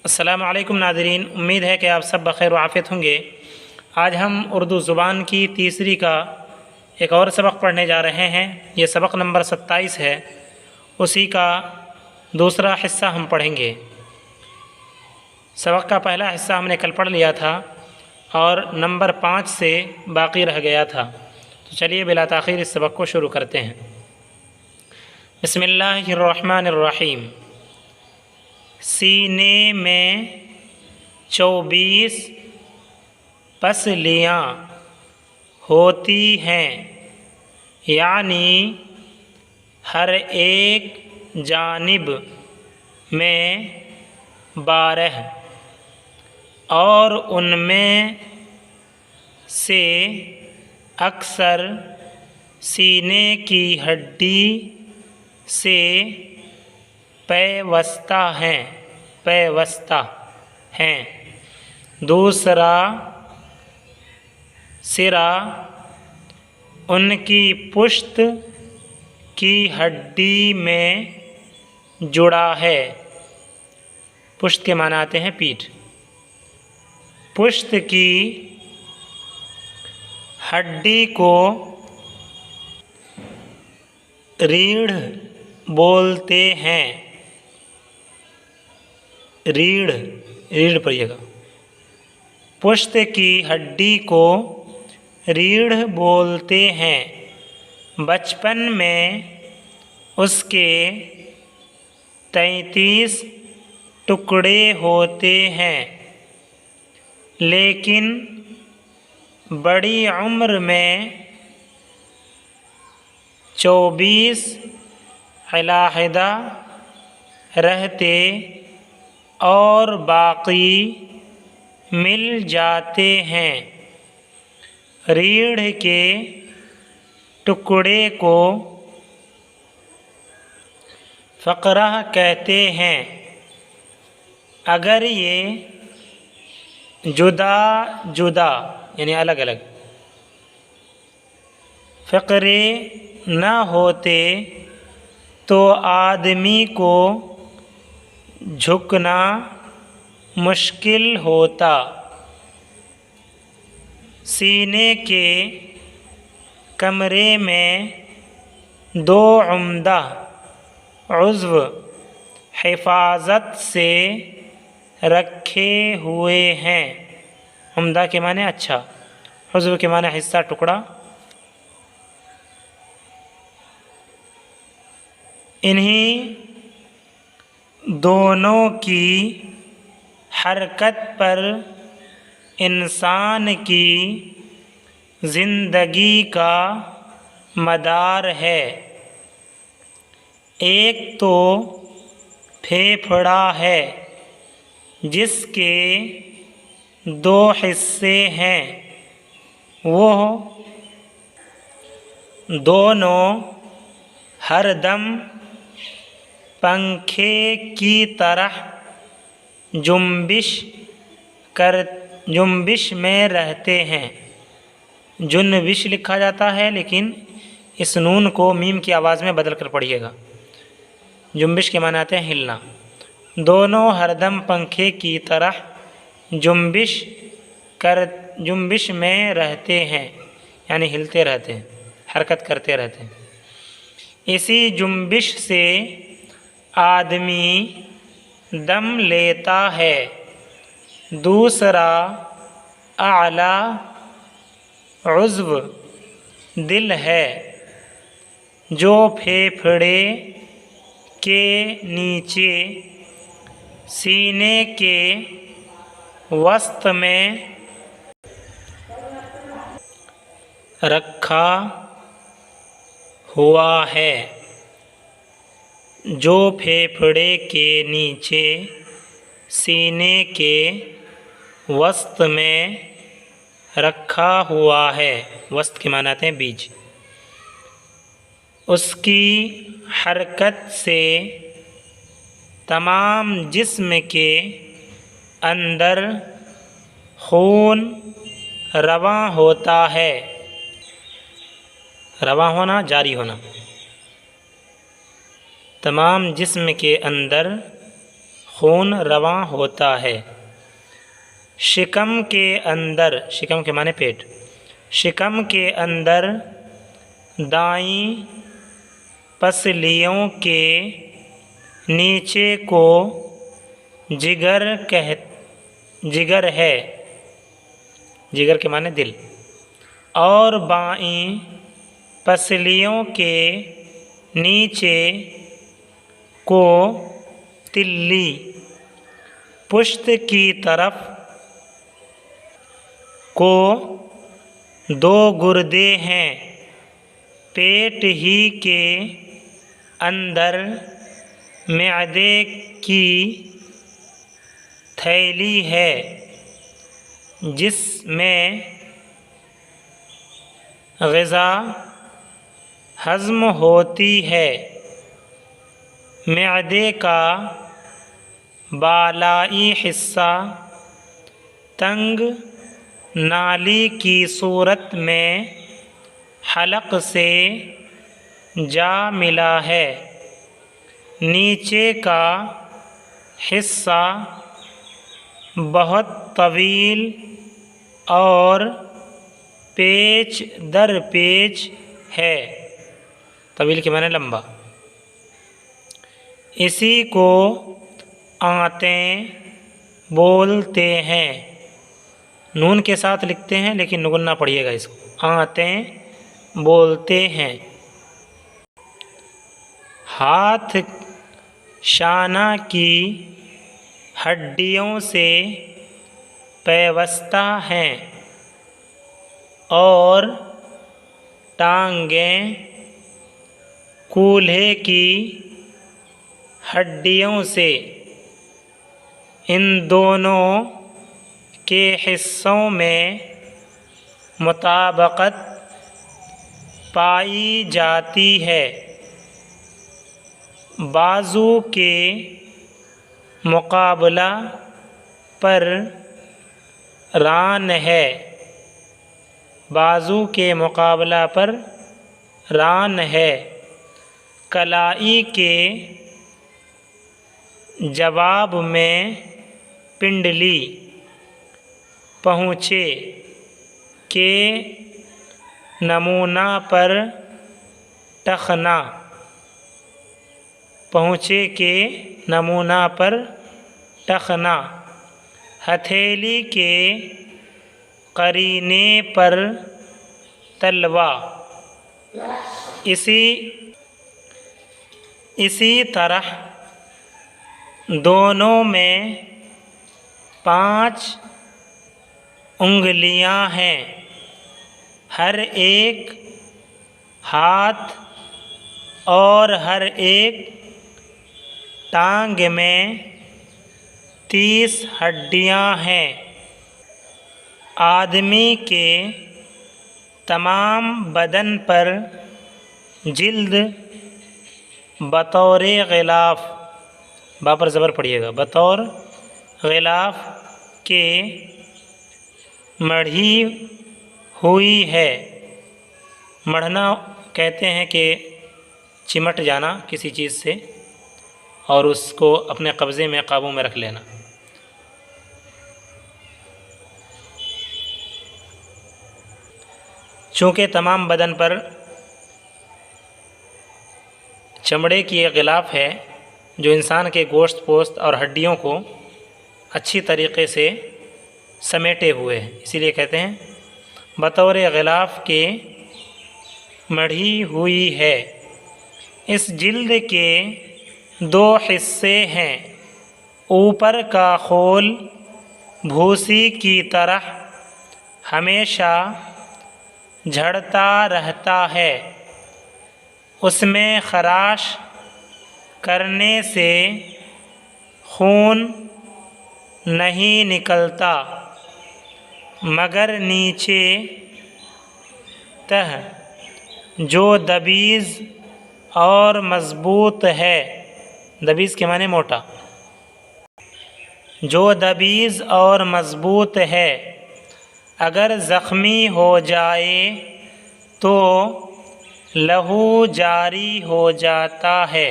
السلام علیکم ناظرین، امید ہے کہ آپ سب بخیر و عافیت ہوں گے۔ آج ہم اردو زبان کی تیسری کا ایک اور سبق پڑھنے جا رہے ہیں۔ یہ سبق نمبر 27 ہے، اسی کا دوسرا حصہ ہم پڑھیں گے۔ سبق کا پہلا حصہ ہم نے کل پڑھ لیا تھا اور نمبر 5 سے باقی رہ گیا تھا، تو چلیے بلا تاخیر اس سبق کو شروع کرتے ہیں۔ بسم اللہ الرحمن الرحیم۔ سینے میں 24 پسلیاں ہوتی ہیں، یعنی ہر ایک جانب میں 12، اور ان میں سے اکثر سینے کی ہڈی سے پیوستہ ہیں۔ دوسرا سرا ان کی پشت کی ہڈی میں جڑا ہے۔ پشت کے معنی آتے ہیں پیٹھ۔ پشت کی ہڈی کو ریڑھ بولتے ہیں۔ ریڑھ پڑھیے گا۔ پشت کی ہڈی کو ریڑھ بولتے ہیں۔ بچپن میں اس کے 33 ٹکڑے ہوتے ہیں، لیکن بڑی عمر میں 24 علیحدہ رہتے اور باقی مل جاتے ہیں۔ ریڑھ کے ٹکڑے کو فقرہ کہتے ہیں۔ اگر یہ جدا جدا یعنی الگ الگ فقرے نہ ہوتے تو آدمی کو جھکنا مشکل ہوتا۔ سینے کے کمرے میں 2 عمدہ عضو حفاظت سے رکھے ہوئے ہیں۔ عمدہ کے معنی اچھا، عضو کے معنی حصہ، ٹکڑا۔ انہی دونوں کی حرکت پر انسان کی زندگی کا مدار ہے۔ ایک تو پھیپھڑا ہے، جس کے 2 حصے ہیں، وہ دونوں ہر دم پنکھے کی طرح جنبش میں رہتے ہیں۔ جنبش لکھا جاتا ہے، لیکن اس نون کو میم کی آواز میں بدل کر پڑھیے گا۔ جنبش کے معنی آتے ہیں ہلنا۔ دونوں ہر دم پنکھے کی طرح جنبش میں رہتے ہیں، یعنی ہلتے رہتے ہیں، حرکت کرتے رہتے ہیں۔ اسی جنبش سے آدمی دم لیتا ہے۔ دوسرا اعلیٰ عضو دل ہے، جو پھیپھڑے کے نیچے سینے کے وسط میں رکھا ہوا ہے۔ جو پھیپھڑے کے نیچے سینے کے وسط میں رکھا ہوا ہے۔ وسط کے معنی آتے ہیں بیچ۔ اس کی حرکت سے تمام جسم کے اندر خون رواں ہوتا ہے۔ رواں ہونا، جاری ہونا۔ تمام جسم کے اندر خون رواں ہوتا ہے۔ شکم کے اندر، شکم کے معنی پیٹ، شکم کے اندر دائیں پسلیوں کے نیچے کو جگر ہے، جگر کے معنی دل، اور بائیں پسلیوں کے نیچے کو تلی، پشت کی طرف کو دو گردے ہیں، پیٹ ہی کے اندر معدے کی تھیلی ہے جس میں غذا ہضم ہوتی ہے۔ معدے کا بالائی حصہ تنگ نالی کی صورت میں حلق سے جا ملا ہے، نیچے کا حصہ بہت طویل اور پیچ در پیچ ہے، طویل کے معنی لمبا، اسی کو آنتیں بولتے ہیں۔ نون کے ساتھ لکھتے ہیں لیکن نگنا پڑھیے گا اس کو، آنتیں بولتے ہیں۔ ہاتھ شانہ کی ہڈیوں سے پیوستہ ہیں اور ٹانگیں کولہے کی ہڈیوں سے۔ ان دونوں کے حصوں میں مطابقت پائی جاتی ہے۔ بازو کے مقابلہ پر ران ہے، بازو کے مقابلہ پر ران ہے، کلائی کے جواب میں پنڈلی، پہنچے کے نمونہ پر ٹخنا، پہنچے کے نمونہ پر ٹخنا، ہتھیلی کے قرینے پر تلوا۔ اسی طرح دونوں میں 5 انگلیاں ہیں، ہر ایک ہاتھ اور ہر ایک ٹانگ میں 30 ہڈیاں ہیں۔ آدمی کے تمام بدن پر جلد بطور غلاف، با پر زبر پڑھیے گا، بطور غلاف کے مڑھی ہوئی ہے۔ مڑھنا کہتے ہیں کہ چمٹ جانا کسی چیز سے اور اس کو اپنے قبضے میں قابو میں رکھ لینا۔ چونکہ تمام بدن پر چمڑے کی ایک غلاف ہے جو انسان کے گوشت پوست اور ہڈیوں کو اچھی طریقے سے سمیٹے ہوئے ہیں، اسی لیے کہتے ہیں بطور غلاف کے مڑھی ہوئی ہے۔ اس جلد کے 2 حصے ہیں، اوپر کا خول بھوسی کی طرح ہمیشہ جھڑتا رہتا ہے، اس میں خراش کرنے سے خون نہیں نکلتا، مگر نیچے تہ جو دبیز اور مضبوط ہے، دبیز کے معنی موٹا، جو دبیز اور مضبوط ہے، اگر زخمی ہو جائے تو لہو جاری ہو جاتا ہے،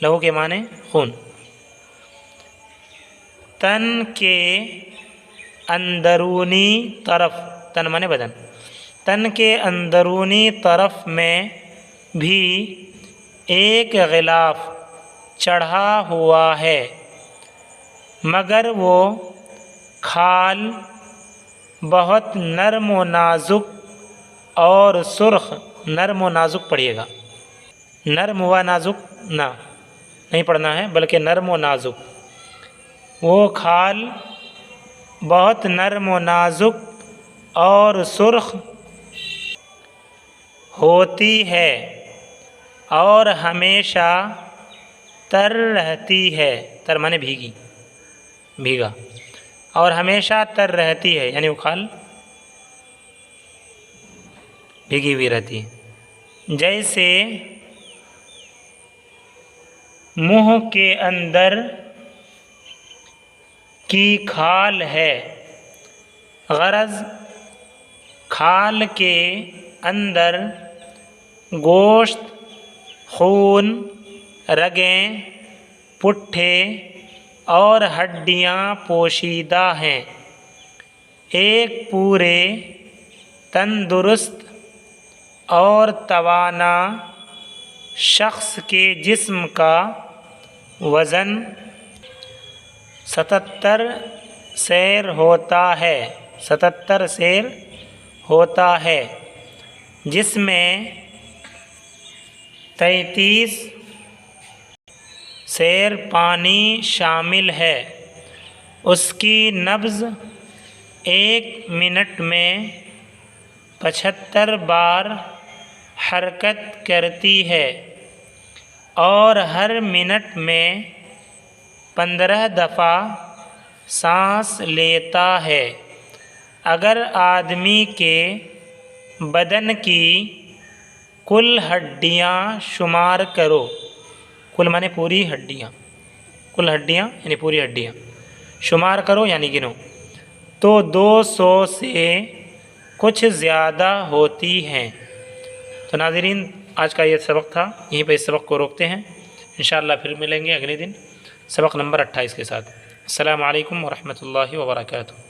لہو کے معنی خون۔ تن کے اندرونی طرف، تن مانے بدن، تن کے اندرونی طرف میں بھی ایک غلاف چڑھا ہوا ہے، مگر وہ کھال بہت نرم و نازک اور سرخ، نرم و نازک پڑھیے گا، نرم و نازک نہ نہیں پڑھنا ہے بلکہ نرم و نازک، وہ کھال بہت نرم و نازک اور سرخ ہوتی ہے اور ہمیشہ تر رہتی ہے، تر مانے بھیگی، بھیگا، اور ہمیشہ تر رہتی ہے، یعنی وہ کھال بھیگی ہوئی رہتی ہے، جیسے منہ کے اندر کی کھال ہے۔ غرض کھال کے اندر گوشت، خون، رگیں، پٹھے اور ہڈیاں پوشیدہ ہیں۔ ایک پورے تندرست اور توانا شخص کے جسم کا وزن 77 سیر ہوتا ہے، 77 سیر ہوتا ہے، جس میں 33 سیر پانی شامل ہے۔ اس کی نبض 1 منٹ میں 75 بار حرکت کرتی ہے اور ہر منٹ میں 15 دفعہ سانس لیتا ہے۔ اگر آدمی کے بدن کی کل ہڈیاں شمار کرو، کل مانے پوری ہڈیاں، کل ہڈیاں یعنی پوری ہڈیاں شمار کرو یعنی گنو، تو 200 سے کچھ زیادہ ہوتی ہیں۔ تو ناظرین، آج کا یہ سبق تھا، یہیں پہ اس سبق کو روکتے ہیں، انشاءاللہ پھر ملیں گے اگلے دن سبق نمبر 28 کے ساتھ۔ السلام علیکم ورحمۃ اللہ وبرکاتہ۔